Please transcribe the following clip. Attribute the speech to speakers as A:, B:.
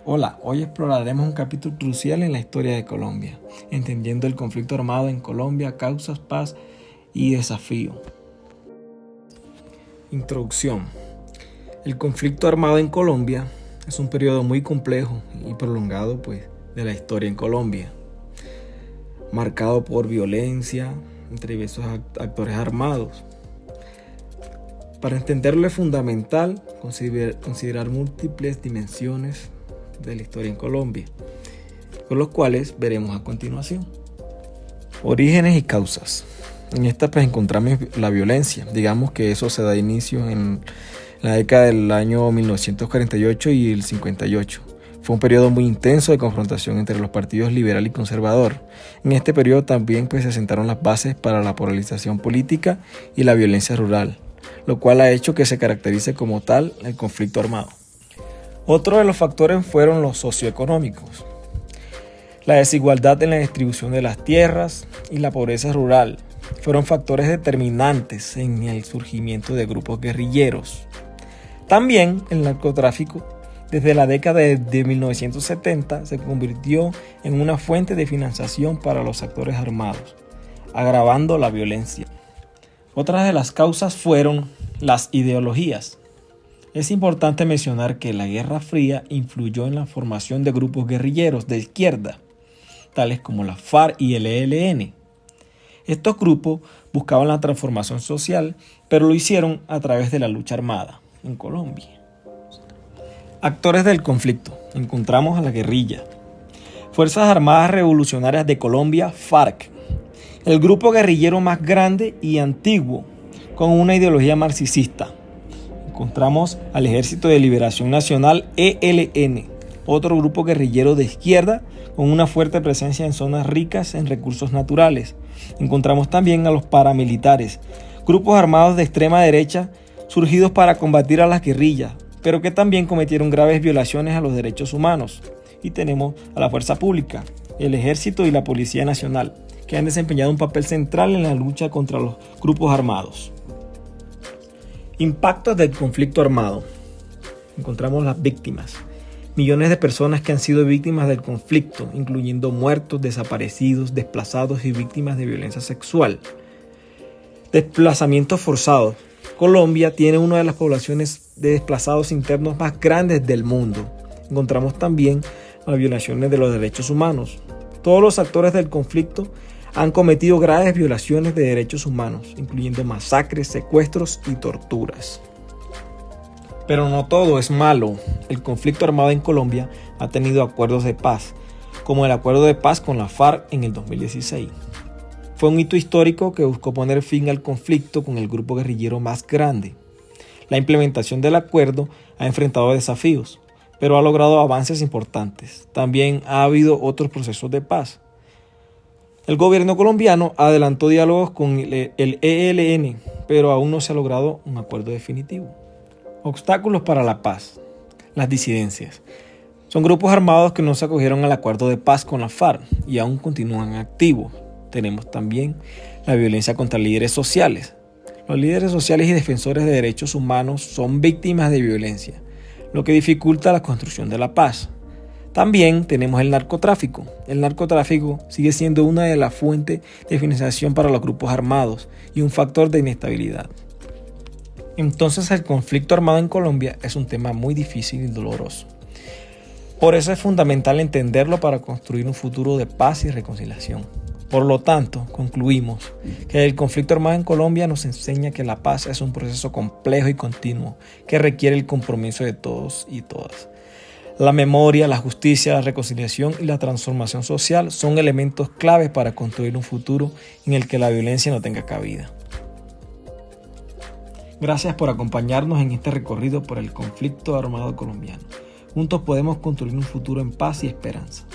A: Hola, hoy exploraremos un capítulo crucial en la historia de Colombia, entendiendo el conflicto armado en Colombia, causas, paz y desafío. Introducción. El conflicto armado en Colombia es un periodo muy complejo y prolongado de la historia en Colombia, marcado por violencia entre diversos actores armados. Para entenderlo es fundamental considerar múltiples dimensiones de la historia en Colombia, con los cuales veremos a continuación. Orígenes y causas. En esta encontramos la violencia. Digamos que eso se da inicio en la década del año 1948 y el 58. Fue un periodo muy intenso de confrontación entre los partidos liberal y conservador. En este periodo también se sentaron las bases para la polarización política y la violencia rural, lo cual ha hecho que se caracterice como tal el conflicto armado. Otro de los factores fueron los socioeconómicos. La desigualdad en la distribución de las tierras y la pobreza rural fueron factores determinantes en el surgimiento de grupos guerrilleros. También el narcotráfico, desde la década de 1970, se convirtió en una fuente de financiación para los actores armados, agravando la violencia. Otras de las causas fueron las ideologías. Es importante mencionar que la Guerra Fría influyó en la formación de grupos guerrilleros de izquierda, tales como la FARC y el ELN. Estos grupos buscaban la transformación social, pero lo hicieron a través de la lucha armada en Colombia. Actores del conflicto. Encontramos a la guerrilla. Fuerzas Armadas Revolucionarias de Colombia, FARC. El grupo guerrillero más grande y antiguo, con una ideología marxista. Encontramos al Ejército de Liberación Nacional, ELN, otro grupo guerrillero de izquierda con una fuerte presencia en zonas ricas en recursos naturales. Encontramos también a los paramilitares, grupos armados de extrema derecha surgidos para combatir a las guerrillas, pero que también cometieron graves violaciones a los derechos humanos. Y tenemos a la Fuerza Pública, el Ejército y la Policía Nacional, que han desempeñado un papel central en la lucha contra los grupos armados. Impactos del conflicto armado. Encontramos las víctimas. Millones de personas que han sido víctimas del conflicto, incluyendo muertos, desaparecidos, desplazados y víctimas de violencia sexual. Desplazamientos forzados. Colombia tiene una de las poblaciones de desplazados internos más grandes del mundo. Encontramos también las violaciones de los derechos humanos. Todos los actores del conflicto han cometido graves violaciones de derechos humanos, incluyendo masacres, secuestros y torturas. Pero no todo es malo. El conflicto armado en Colombia ha tenido acuerdos de paz, como el acuerdo de paz con la FARC en el 2016. Fue un hito histórico que buscó poner fin al conflicto con el grupo guerrillero más grande. La implementación del acuerdo ha enfrentado desafíos, pero ha logrado avances importantes. También ha habido otros procesos de paz. El gobierno colombiano adelantó diálogos con el ELN, pero aún no se ha logrado un acuerdo definitivo. Obstáculos para la paz. Las disidencias. Son grupos armados que no se acogieron al acuerdo de paz con la FARC y aún continúan activos. Tenemos también la violencia contra líderes sociales. Los líderes sociales y defensores de derechos humanos son víctimas de violencia, lo que dificulta la construcción de la paz. También tenemos el narcotráfico. El narcotráfico sigue siendo una de las fuentes de financiación para los grupos armados y un factor de inestabilidad. Entonces el conflicto armado en Colombia es un tema muy difícil y doloroso. Por eso es fundamental entenderlo para construir un futuro de paz y reconciliación. Por lo tanto, concluimos que el conflicto armado en Colombia nos enseña que la paz es un proceso complejo y continuo que requiere el compromiso de todos y todas. La memoria, la justicia, la reconciliación y la transformación social son elementos claves para construir un futuro en el que la violencia no tenga cabida. Gracias por acompañarnos en este recorrido por el conflicto armado colombiano. Juntos podemos construir un futuro en paz y esperanza.